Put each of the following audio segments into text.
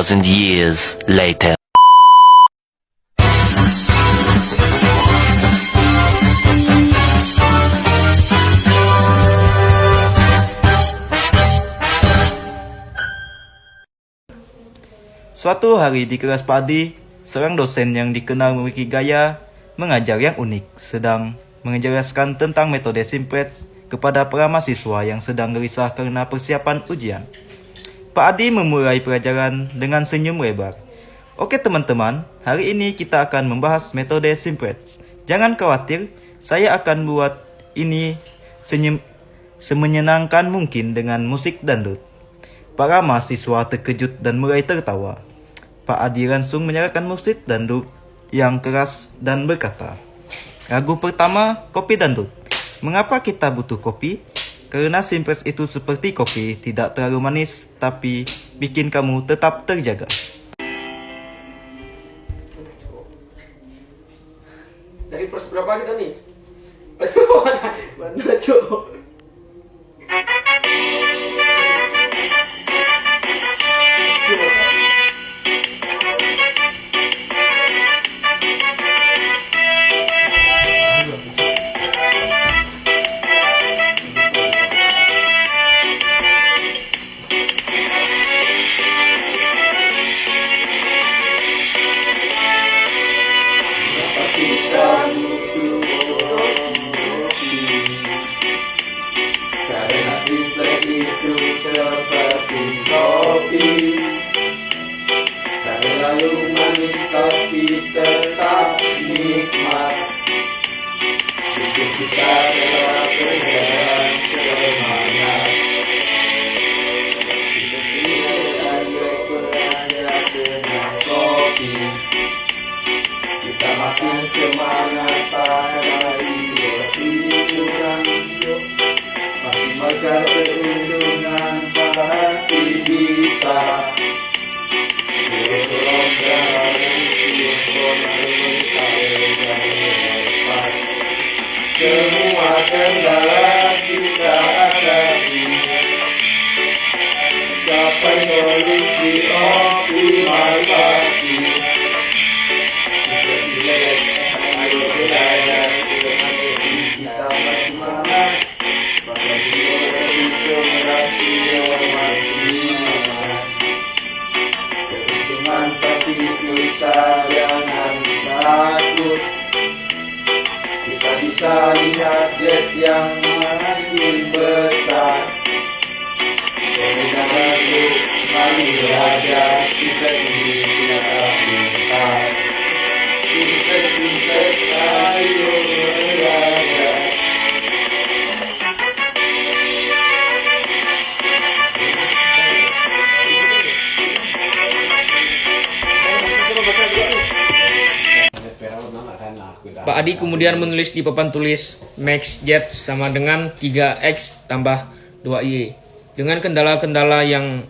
2,000 years later. Suatu hari di kelas Pak Adi, seorang dosen yang dikenal memiliki gaya mengajar yang unik sedang menjelaskan tentang metode Simplex kepada para mahasiswa yang sedang gelisah karena persiapan ujian. Pak Adi memulai pelajaran dengan senyum lebar. Oke teman-teman, hari ini kita akan membahas metode Simplex. Jangan khawatir, saya akan buat ini semenyenangkan mungkin dengan musik dangdut. Para mahasiswa terkejut dan mulai tertawa. Pak Adi langsung menyalakan musik dangdut yang keras dan berkata, "Lagu pertama, kopi dangdut. Mengapa kita butuh kopi? Karena Simplex itu seperti kopi, tidak terlalu manis, tapi bikin kamu tetap terjaga." Dari plus berapa kita nih? Mana cok? Karena Simplex itu seperti kopi, tak terlalu manis tapi tetap nikmat. Bikin kita tetap berjalan semangat. Kita Simplex berada dengan kopi, kita makin semangat pada hidup. Masih makan perundungan pasti bisa. Semua kendala kita atasi, capai solusi optimal pasti. Ayo beraya kita bersemangat. Keuntungan pasti bisa, jangan takut. Kita bisa lihat jet yang makin besar. Kemudian mari belajar kita ini tidak minta. Simplex, ayo belajar. Pak Adi kemudian menulis di papan tulis Max Jet sama dengan 3X tambah 2Y. Dengan kendala-kendala yang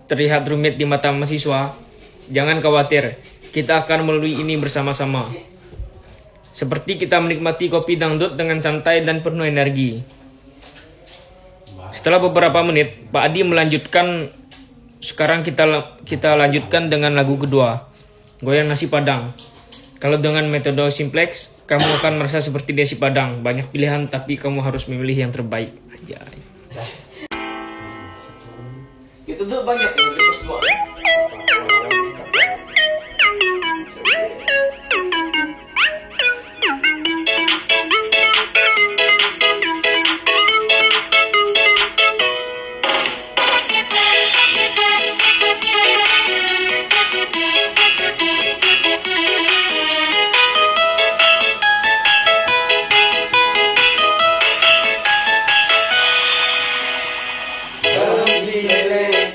terlihat rumit di mata mahasiswa, jangan khawatir, kita akan melalui ini bersama-sama. Seperti kita menikmati kopi dangdut dengan santai dan penuh energi. Setelah beberapa menit, Pak Adi melanjutkan. Sekarang kita lanjutkan dengan lagu kedua, Goyang Nasi Padang. Kalau dengan metode Simplex, kamu akan merasa seperti Desi Padang. Banyak pilihan, tapi kamu harus memilih yang terbaik. Anjay. Itu tuh banyak yang dari plus 2.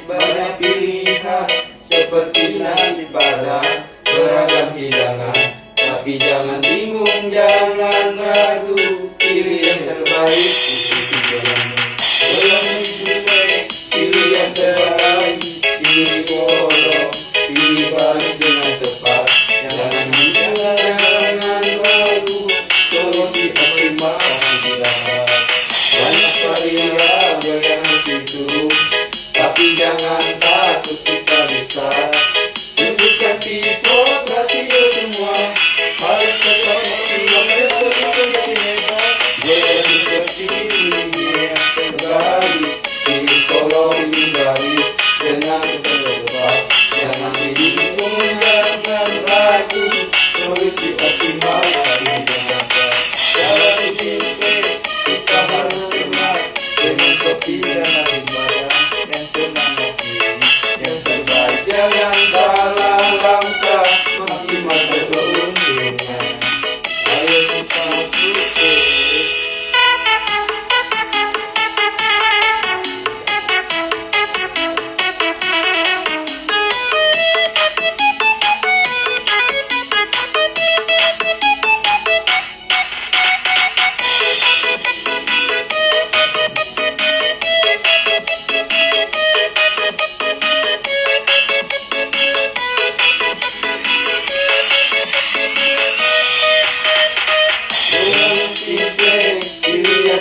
Banyak pilihan seperti nasi padang, beragam hidangan, tapi jangan bingung, jangan ragu, pilih yang terbaik. Pilih yang terbaik, pilih bolong, pilih baris dengan tepat. Jangan ragu, solusi optimal pasti dapat. Banyak variabel yang begitu, tapi jangan takut, kita bisa.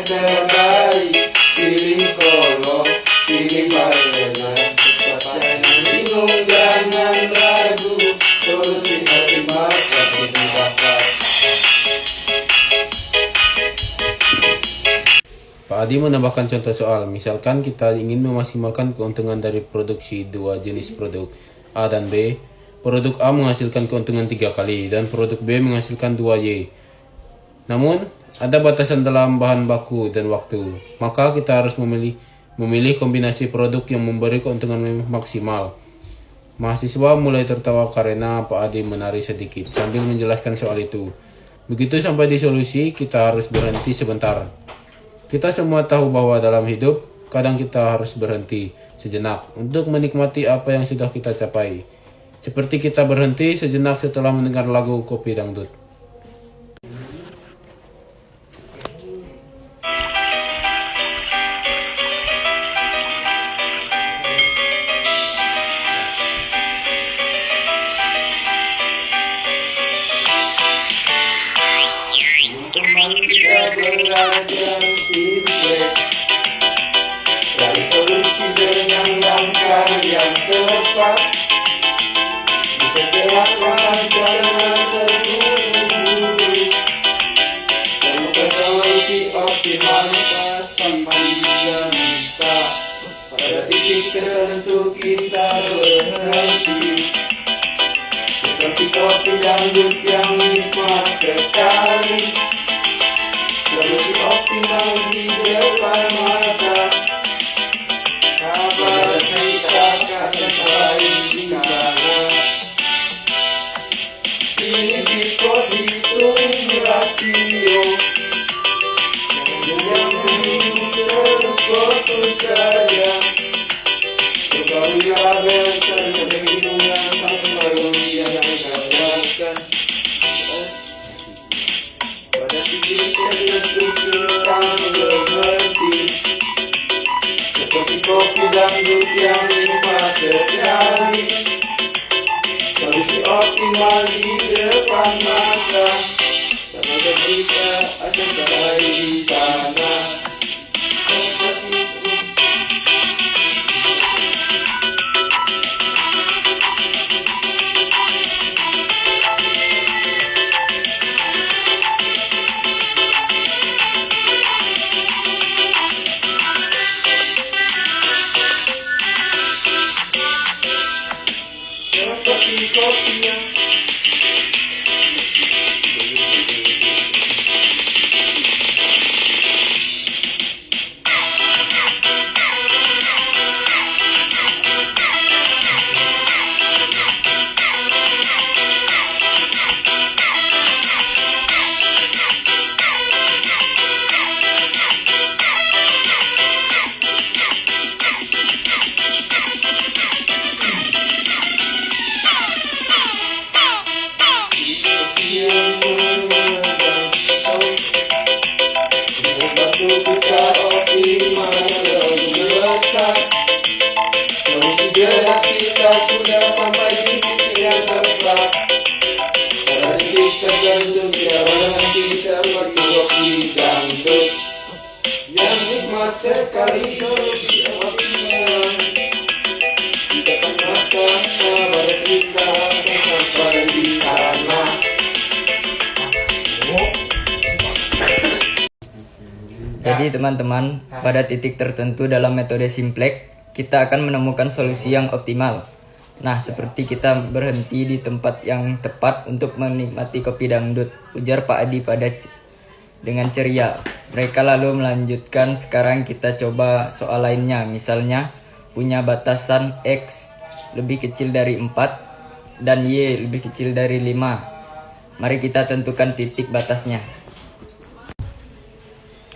terbaik. Pilih kolom, pilih balena. Cepat bingung, jangan ragu. Solusi optimal pasti didapat. Pak Adi menambahkan contoh soal, misalkan kita ingin memaksimalkan keuntungan dari produksi dua jenis produk A dan B. Produk A menghasilkan keuntungan 3 kali dan produk B menghasilkan 2Y. Namun, ada batasan dalam bahan baku dan waktu. Maka kita harus memilih kombinasi produk yang memberi keuntungan maksimal. Mahasiswa mulai tertawa karena Pak Adi menari sedikit sambil menjelaskan soal itu. Begitu sampai di solusi, kita harus berhenti sebentar. Kita semua tahu bahwa dalam hidup, kadang kita harus berhenti sejenak untuk menikmati apa yang sudah kita capai. Seperti kita berhenti sejenak setelah mendengar lagu Kopi Dangdut. Teman kita belajar simple, cari solusi dengan langkah yang tepat. Di setiap langkah jangan terburu-buru, temukan solusi optimalitas tanpa bisa. Pada titik tertentu kita berhenti, seperti kopi dangdut yang nikmat sekali. Solusi optimal di depan mata. Kabar kita akan baik di sana. Ini dikot hitung rasio. Yang bingung terus fokus saja. Kembali label terkebingungan sampai yang katakan. Pada titik tertentu kita berhenti, seperti kopi dangdut yang nikmat sekali. Solusi optimal di depan mata. Semoga kita akan baik di sana. Seperti itu. Seperti kopi yang kita optimal besar. Solusi jelas kita sudah sampai di titik yang tepat. Pada titik tertentu kita berhenti seperti kopi dangdut yang nikmat sekali. Solusi optimal di depan mata. Kabar kita akan sampai di sana. Jadi teman-teman, pada titik tertentu dalam metode Simplex, kita akan menemukan solusi yang optimal. Nah, seperti kita berhenti di tempat yang tepat untuk menikmati kopi dangdut, ujar Pak Adi dengan ceria. Mereka lalu melanjutkan, sekarang kita coba soal lainnya. Misalnya, punya batasan X lebih kecil dari 4 dan Y lebih kecil dari 5. Mari kita tentukan titik batasnya.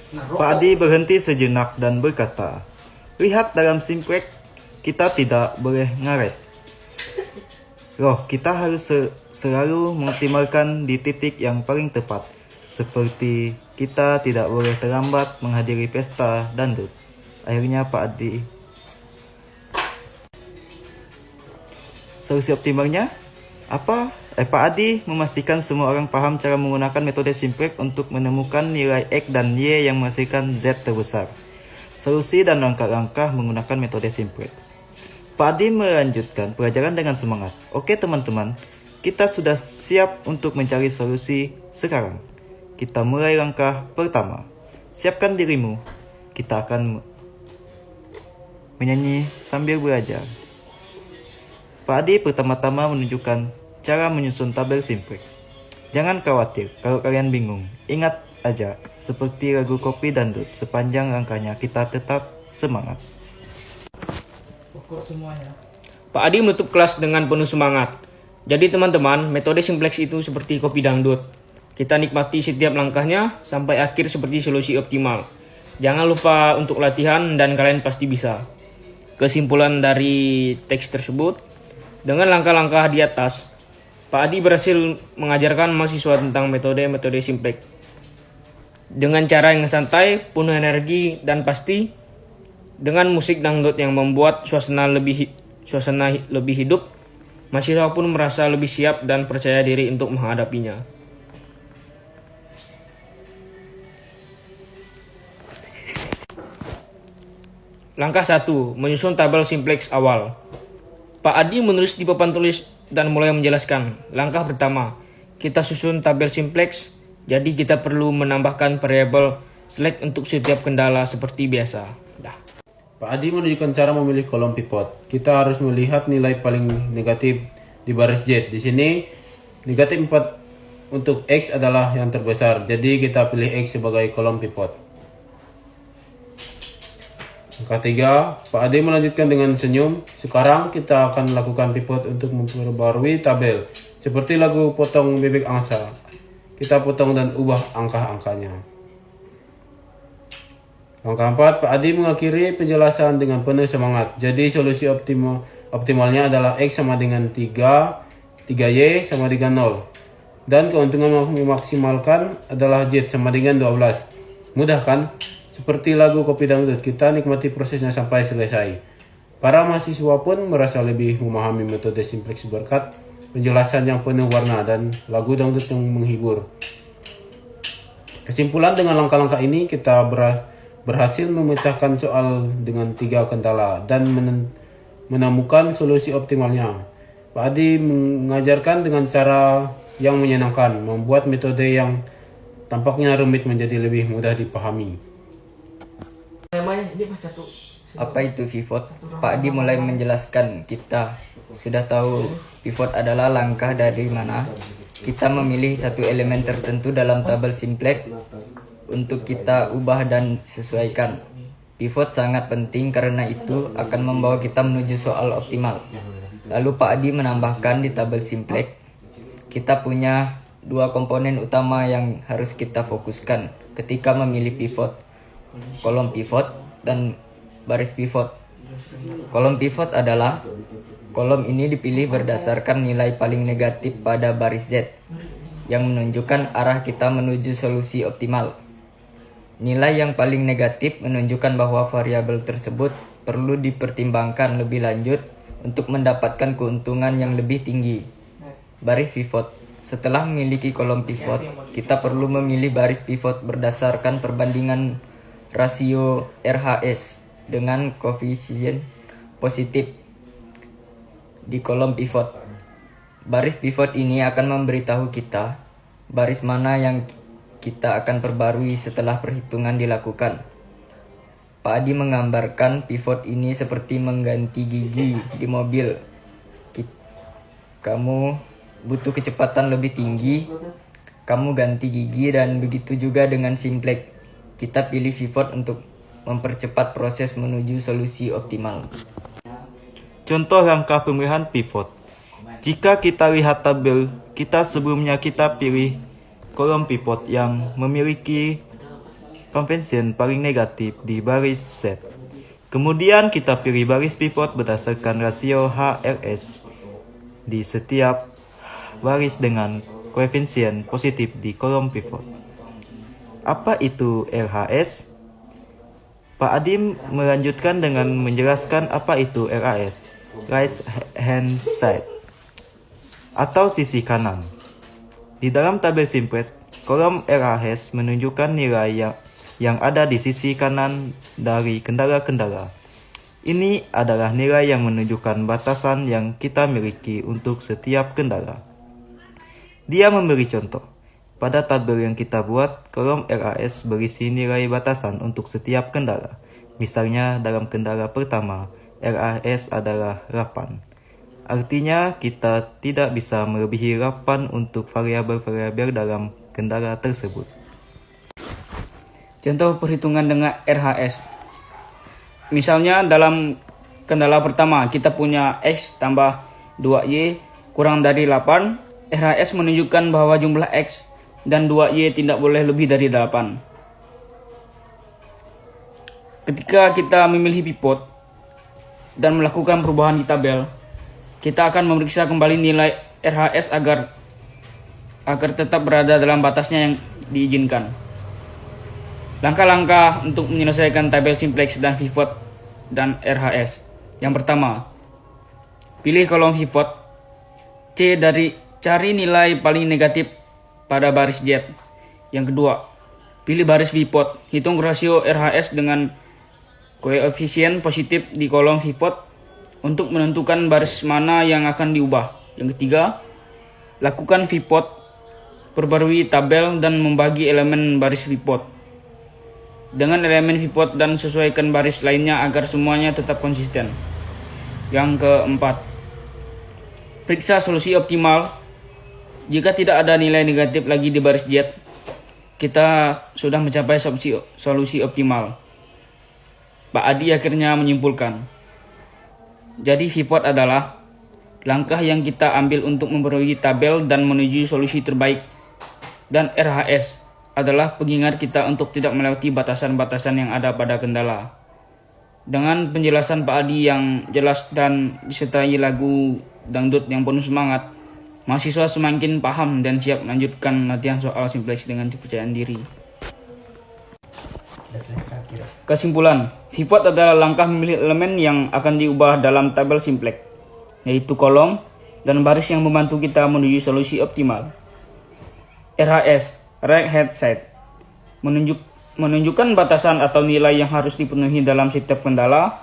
Pak Adi berhenti sejenak dan berkata, lihat dalam Simplex, kita tidak boleh ngaret. Loh, kita harus selalu mengoptimalkan di titik yang paling tepat. Seperti kita tidak boleh terlambat menghadiri pesta dangdut. Akhirnya Pak Adi. Solusi optimalnya apa? Pak Adi memastikan semua orang paham cara menggunakan metode simplex untuk menemukan nilai X dan Y yang menghasilkan Z terbesar. Solusi dan langkah-langkah menggunakan metode simplex. Pak Adi melanjutkan pelajaran dengan semangat. Oke teman-teman, kita sudah siap untuk mencari solusi sekarang. Kita mulai langkah pertama. Siapkan dirimu. Kita akan menyanyi sambil belajar. Pak Adi pertama-tama menunjukkan cara menyusun tabel simplex. Jangan khawatir kalau kalian bingung. Ingat aja, seperti lagu Kopi Dangdut, sepanjang langkahnya kita tetap semangat. Pak Adi menutup kelas dengan penuh semangat. Jadi teman-teman, metode simplex itu seperti kopi dangdut. Kita nikmati setiap langkahnya sampai akhir seperti solusi optimal. Jangan lupa untuk latihan dan kalian pasti bisa. Kesimpulan dari teks tersebut, dengan langkah-langkah di atas, Pak Adi berhasil mengajarkan mahasiswa tentang metode-metode simplex dengan cara yang santai, penuh energi, dan pasti dengan musik dangdut yang membuat suasana lebih hidup. Mahasiswa pun merasa lebih siap dan percaya diri untuk menghadapinya. Langkah 1. Menyusun tabel simplex awal. Pak Adi menulis di papan tulis dan mulai menjelaskan. Langkah pertama, kita susun tabel simplex. Jadi kita perlu menambahkan variabel select untuk setiap kendala seperti biasa. Pak Adi menunjukkan cara memilih kolom pivot. Kita harus melihat nilai paling negatif di baris Z. Di sini negatif 4 untuk X adalah yang terbesar. Jadi kita pilih X sebagai kolom pivot. Langkah 3, Pak Adi melanjutkan dengan senyum. Sekarang kita akan melakukan pivot untuk memperbarui tabel. Seperti lagu potong bebek angsa. Kita potong dan ubah angka-angkanya. Langkah 4, Pak Adi mengakhiri penjelasan dengan penuh semangat. Jadi solusi optimalnya adalah X sama dengan 3, 3Y sama dengan 0. Dan keuntungan memaksimalkan adalah Z sama dengan 12. Mudah kan? Seperti lagu Kopi Dangdut, kita nikmati prosesnya sampai selesai. Para mahasiswa pun merasa lebih memahami metode simplex berkat penjelasan yang penuh warna dan lagu dangdut yang menghibur. Kesimpulan, dengan langkah-langkah ini kita berhasil memecahkan soal dengan 3 kendala dan menemukan solusi optimalnya. Pak Adi mengajarkan dengan cara yang menyenangkan, membuat metode yang tampaknya rumit menjadi lebih mudah dipahami. Apa itu pivot? Pak Adi mulai menjelaskan. Kita sudah tahu pivot adalah langkah dari mana kita memilih satu elemen tertentu dalam tabel simplex untuk kita ubah dan sesuaikan. Pivot sangat penting karena itu akan membawa kita menuju soal optimal. Lalu Pak Adi menambahkan di tabel simplex, kita punya 2 komponen utama yang harus kita fokuskan ketika memilih pivot. Kolom pivot dan baris pivot. Kolom pivot adalah kolom ini dipilih berdasarkan nilai paling negatif pada baris Z yang menunjukkan arah kita menuju solusi optimal. Nilai yang paling negatif menunjukkan bahwa variabel tersebut perlu dipertimbangkan lebih lanjut untuk mendapatkan keuntungan yang lebih tinggi. Baris pivot. Setelah memiliki kolom pivot, kita perlu memilih baris pivot berdasarkan perbandingan rasio RHS dengan koefisien positif di kolom pivot. Baris pivot ini akan memberitahu kita baris mana yang kita akan perbarui setelah perhitungan dilakukan. Pak Adi menggambarkan pivot ini seperti mengganti gigi di mobil. Kamu butuh kecepatan lebih tinggi, kamu ganti gigi, dan begitu juga dengan simplex. Kita pilih pivot untuk mempercepat proses menuju solusi optimal. Contoh langkah pemilihan pivot. Jika kita lihat tabel, sebelumnya kita pilih kolom pivot yang memiliki konvensi paling negatif di baris Z. Kemudian kita pilih baris pivot berdasarkan rasio HRS di setiap baris dengan koefisien positif di kolom pivot. Apa itu RHS? Pak Adi melanjutkan dengan menjelaskan apa itu RHS, right hand side. atau sisi kanan. Di dalam tabel Simplex, kolom RAS menunjukkan nilai yang ada di sisi kanan dari kendala-kendala. Ini adalah nilai yang menunjukkan batasan yang kita miliki untuk setiap kendala. Dia memberi contoh. Pada tabel yang kita buat, kolom RAS berisi nilai batasan untuk setiap kendala. Misalnya dalam kendala pertama, RAS adalah 8. Artinya kita tidak bisa melebihi 8 untuk variabel-variabel dalam kendala tersebut. Contoh perhitungan dengan RHS. Misalnya dalam kendala pertama kita punya X tambah 2Y kurang dari 8. RHS menunjukkan bahwa jumlah X dan 2Y tidak boleh lebih dari 8. Ketika kita memilih pivot dan melakukan perubahan di tabel, kita akan memeriksa kembali nilai RHS agar tetap berada dalam batasnya yang diizinkan. Langkah-langkah untuk menyelesaikan tabel Simplex dan pivot dan RHS. Yang pertama, pilih kolom pivot. Cari nilai paling negatif pada baris Z. Yang kedua, pilih baris pivot. Hitung rasio RHS dengan koefisien positif di kolom pivot untuk menentukan baris mana yang akan diubah. Yang ketiga, lakukan pivot, perbarui tabel dan membagi elemen baris pivot dengan elemen pivot dan sesuaikan baris lainnya agar semuanya tetap konsisten. Yang keempat, periksa solusi optimal. Jika tidak ada nilai negatif lagi di baris Z, kita sudah mencapai solusi optimal. Pak Adi akhirnya menyimpulkan, jadi pivot adalah langkah yang kita ambil untuk memperoleh tabel dan menuju solusi terbaik. Dan RHS adalah pengingat kita untuk tidak melewati batasan-batasan yang ada pada kendala. Dengan penjelasan Pak Adi yang jelas dan disertai lagu dangdut yang penuh semangat, mahasiswa semakin paham dan siap melanjutkan latihan soal Simplex dengan kepercayaan diri. Kesimpulan, pivot adalah langkah memilih elemen yang akan diubah dalam tabel Simplex, yaitu kolom dan baris yang membantu kita menuju solusi optimal. RHS, right hand side, menunjukkan batasan atau nilai yang harus dipenuhi dalam setiap kendala,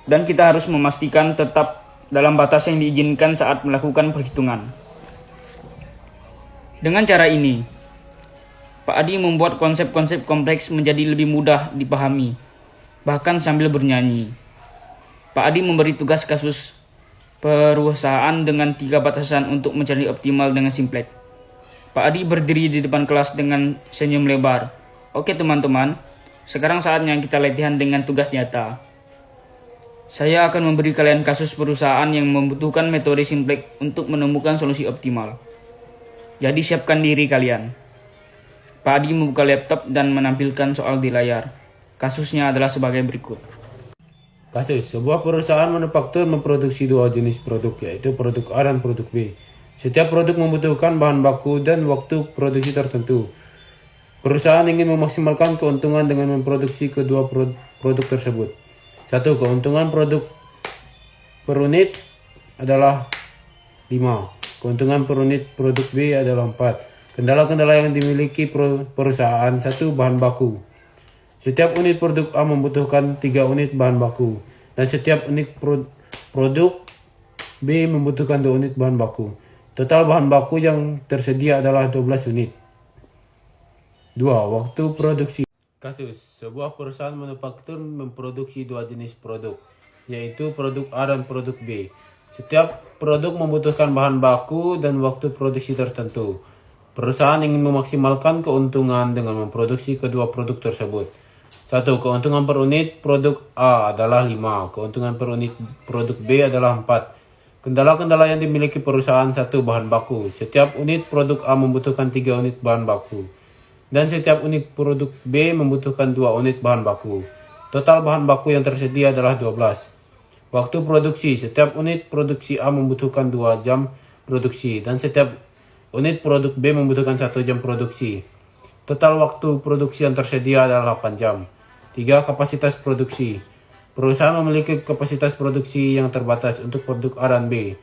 dan kita harus memastikan tetap dalam batas yang diizinkan saat melakukan perhitungan. Dengan cara ini, Pak Adi membuat konsep-konsep kompleks menjadi lebih mudah dipahami, bahkan sambil bernyanyi. Pak Adi memberi tugas kasus perusahaan dengan 3 batasan untuk mencari optimal dengan Simplex. Pak Adi berdiri di depan kelas dengan senyum lebar. Oke teman-teman, sekarang saatnya kita latihan dengan tugas nyata. Saya akan memberi kalian kasus perusahaan yang membutuhkan metode Simplex untuk menemukan solusi optimal. Jadi siapkan diri kalian. Pak Adi membuka laptop dan menampilkan soal di layar. Kasusnya adalah sebagai berikut. Kasus, sebuah perusahaan manufaktur memproduksi 2 jenis produk, yaitu produk A dan produk B. Setiap produk membutuhkan bahan baku dan waktu produksi tertentu. Perusahaan ingin memaksimalkan keuntungan dengan memproduksi kedua produk tersebut. 1. Keuntungan produk per unit adalah 5. Keuntungan per unit produk B adalah 4. Kendala-kendala yang dimiliki perusahaan. 1. Bahan baku. Setiap unit produk A membutuhkan 3 unit bahan baku, dan setiap unit produk B membutuhkan 2 unit bahan baku. Total bahan baku yang tersedia adalah 12 unit. 2. Waktu produksi. Kasus, sebuah perusahaan manufaktur memproduksi 2 jenis produk, yaitu produk A dan produk B. Setiap produk membutuhkan bahan baku dan waktu produksi tertentu. Perusahaan ingin memaksimalkan keuntungan dengan memproduksi kedua produk tersebut. 1. Keuntungan per unit produk A adalah 5. Keuntungan per unit produk B adalah 4. Kendala-kendala yang dimiliki perusahaan. 1. Bahan baku. Setiap unit produk A membutuhkan 3 unit bahan baku, dan setiap unit produk B membutuhkan 2 unit bahan baku. Total bahan baku yang tersedia adalah 12. Waktu produksi. Setiap unit produksi A membutuhkan 2 jam produksi, dan setiap unit produk B membutuhkan 1 jam produksi. Total waktu produksi yang tersedia adalah 8 jam. 3. Kapasitas produksi. Perusahaan memiliki kapasitas produksi yang terbatas untuk produk A dan B.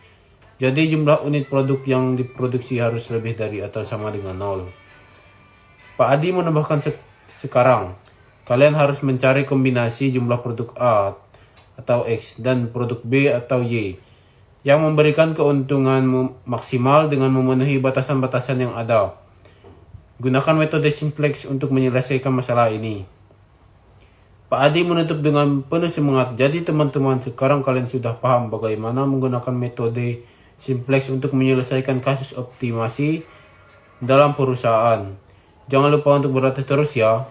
Jadi jumlah unit produk yang diproduksi harus lebih dari atau sama dengan 0. Pak Adi menambahkan sekarang, kalian harus mencari kombinasi jumlah produk A atau X dan produk B atau Y yang memberikan keuntungan maksimal dengan memenuhi batasan-batasan yang ada. Gunakan metode simplex untuk menyelesaikan masalah ini. Pak Adi menutup dengan penuh semangat. Jadi teman-teman, sekarang kalian sudah paham bagaimana menggunakan metode simplex untuk menyelesaikan kasus optimasi dalam perusahaan. Jangan lupa untuk berlatih terus ya.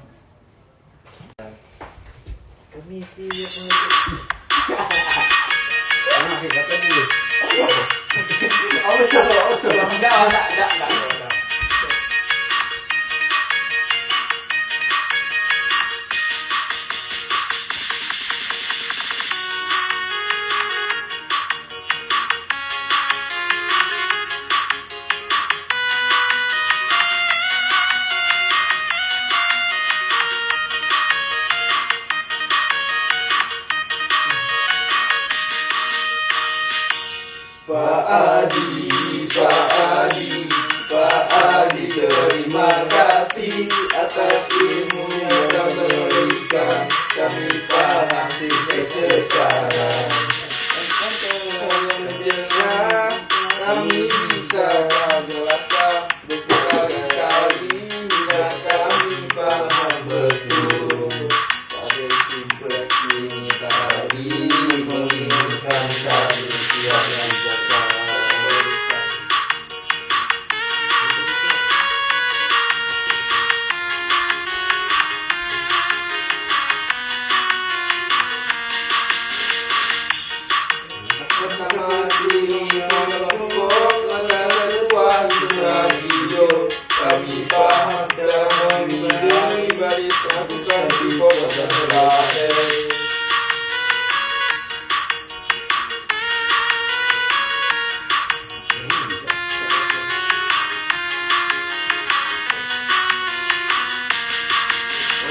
Pak Adi, terima kasih atas ilmu yang kau berikan. Kami paham sampai sekarang. Jelas kami bisa jelaskan berkali-kali hingga kami paham betul. Pada simpel ini tadi menginginkan satu siap yang jaga. Kami paham cara memilih baris lakukan tipe terakhir.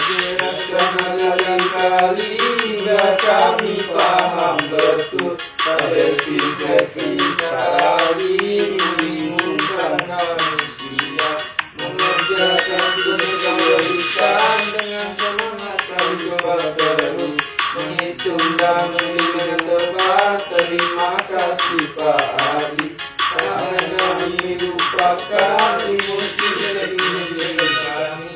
Jelaskan kali hingga kami paham betul. Pada simpel kita ini membingungkan manusia. Mengerjakan kebaikan dengan semangat kami coba terus menghitung dan menilai tepat. Terima kasih Pak Adi, karena kami lupakan emosi dari kami.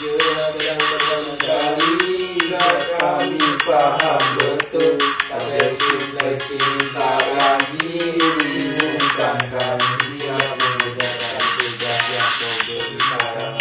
Jelas dan berkali hingga kami paham betul. Pada simpel kita lagi membingungkan kami siap mengerjakan tugas yang kau berikan.